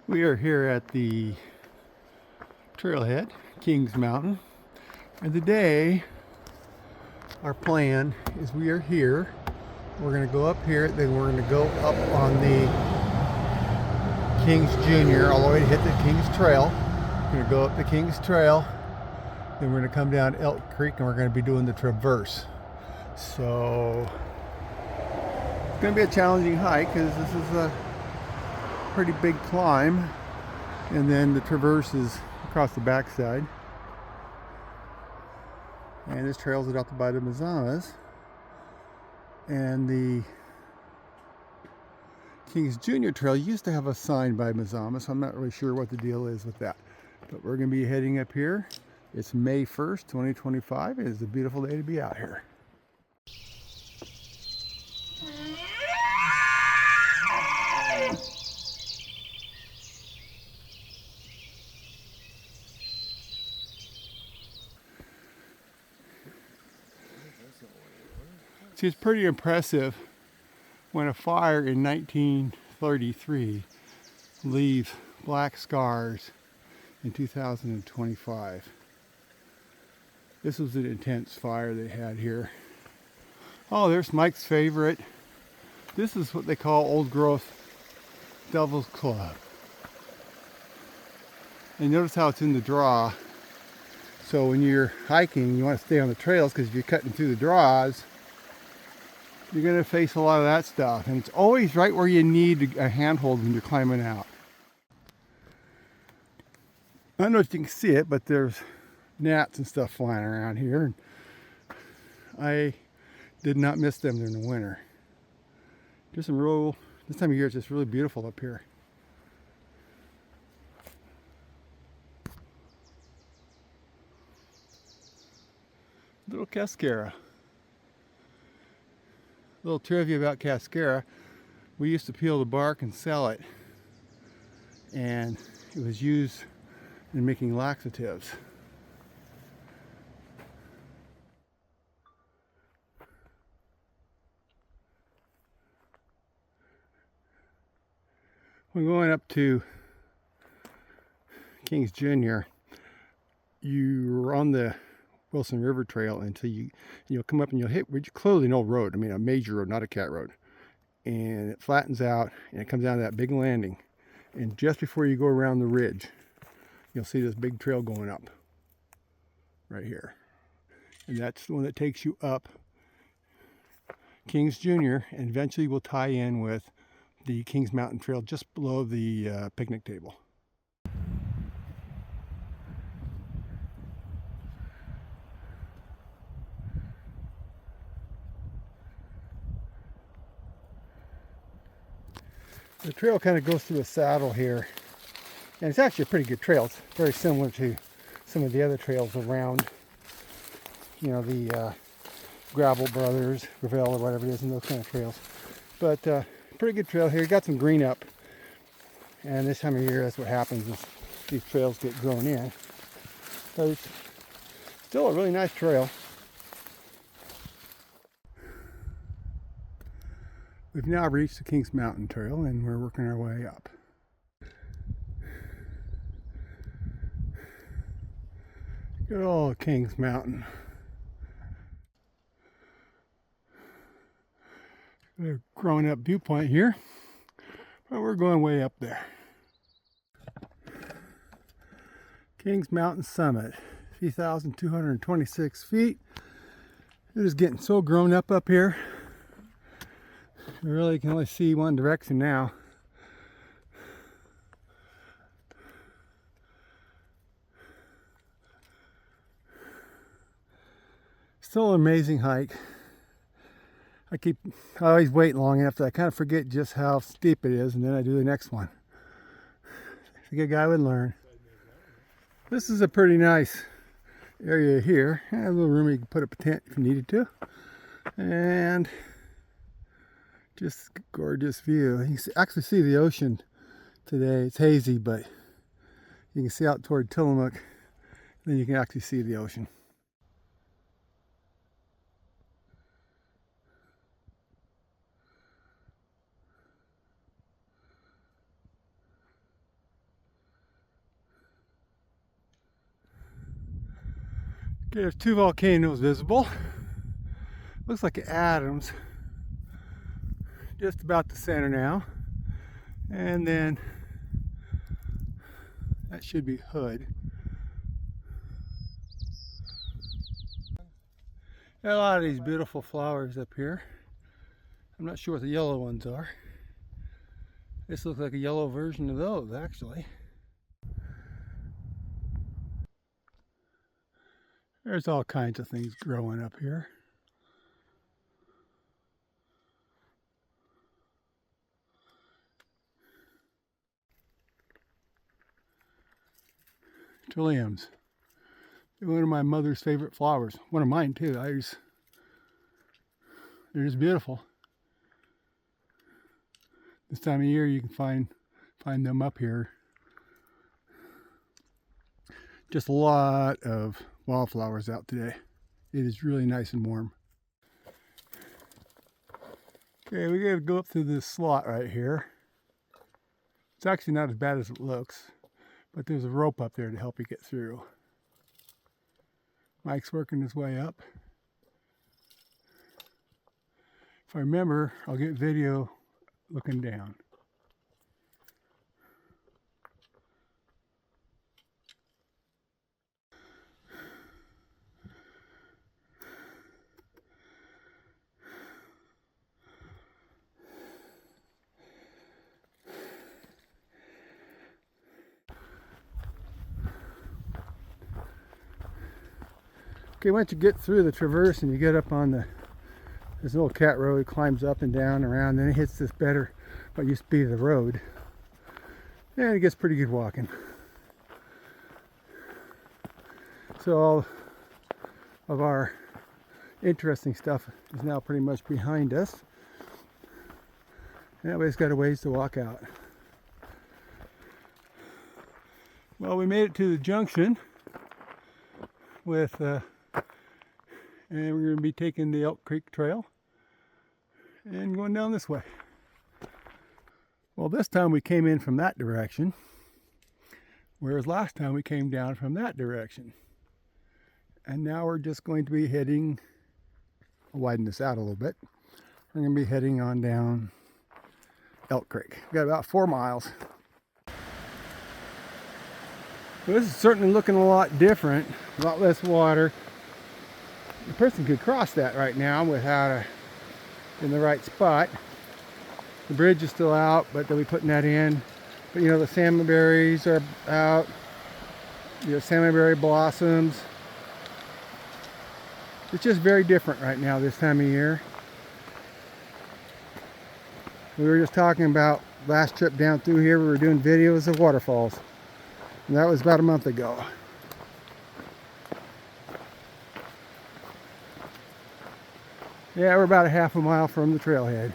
We are here at the trailhead, Kings Mountain, and today our plan is we are here. We're going to go up here, then we're going to go up on the Kings Junior all the way to hit the Kings Trail. We're going to go up the Kings Trail, then we're going to come down Elk Creek, and we're going to be doing the traverse. So it's going to be a challenging hike because this is a pretty big climb, and then the traverse is across the backside. And this trail's adopted by the Mazamas. And the Kings Junior Trail used to have a sign by Mazama, so I'm not really sure what the deal is with that. But we're going to be heading up here. It's May 1st, 2025. It is a beautiful day to be out here. See, it's pretty impressive when a fire in 1933 leaves black scars in 2025. This was an intense fire they had here. Oh, there's Mike's favorite. This is what they call old growth Devil's Club. And notice how it's in the draw. So when you're hiking, you want to stay on the trails, because if you're cutting through the draws, you're going to face a lot of that stuff. And it's always right where you need a handhold when you're climbing out. I don't know if you can see it, but there's gnats and stuff flying around here. I did not miss them during the winter. Just some real, this time of year it's just really beautiful up here. Little cascara. Little trivia about cascara. We used to peel the bark and sell it. And it was used in making laxatives. When going up to Kings Junior, you're on the Wilson River Trail until you'll come up and you'll hit clearly an old road. I mean, a major road, not a cat road. And it flattens out and it comes down to that big landing. And just before you go around the ridge, you'll see this big trail going up right here. And that's the one that takes you up Kings Junior and eventually will tie in with the Kings Mountain Trail just below the picnic table. The trail kind of goes through a saddle here, and it's actually a pretty good trail. It's very similar to some of the other trails around, you know, the Gravel Brothers, Gravel or whatever it is, and those kind of trails. But pretty good trail here. You got some green up, and this time of year that's what happens is these trails get grown in. But it's still a really nice trail. We've now reached the Kings Mountain Trail and we're working our way up. Good old Kings Mountain. A growing up viewpoint here, but we're going way up there. Kings Mountain Summit, 3,226 feet. It is getting so grown up here. We really can only see one direction now. Still an amazing hike. I always wait long enough that I kind of forget just how steep it is, and then I do the next one. I think a guy would learn. This is a pretty nice area here. A little room you can put up a tent if you needed to. And just gorgeous view. You can actually see the ocean today. It's hazy, but you can see out toward Tillamook. Then you can actually see the ocean. Okay, there's two volcanoes visible. Looks like Adams, just about the center now. And then that should be Hood. Got a lot of these beautiful flowers up here. I'm not sure what the yellow ones are. This looks like a yellow version of those, actually. There's all kinds of things growing up here. Trilliums. They're one of my mother's favorite flowers. One of mine too. They're just beautiful. This time of year you can find them up here. Just a lot of wildflowers out today. It is really nice and warm. Okay, we gotta go up through this slot right here. It's actually not as bad as it looks, but there's a rope up there to help you get through. Mike's working his way up. If I remember, I'll get video looking down. Okay, once you get through the traverse and you get up on this little cat road, it climbs up and down around, then it hits this better, what used to be the road. And it gets pretty good walking. So all of our interesting stuff is now pretty much behind us. And everybody's got a ways to walk out. Well, we made it to the junction with and we're going to be taking the Elk Creek Trail and going down this way. Well, this time we came in from that direction, whereas last time we came down from that direction. And now we're just going to be heading, I'll widen this out a little bit, we're going to be heading on down Elk Creek. We've got about 4 miles. Well, this is certainly looking a lot different, a lot less water. A person could cross that right now without in the right spot. The bridge is still out, but they'll be putting that in. But you know, the salmon berries are out. You know, salmonberry blossoms. It's just very different right now this time of year. We were just talking about last trip down through here, we were doing videos of waterfalls. And that was about a month ago. Yeah, we're about a half a mile from the trailhead.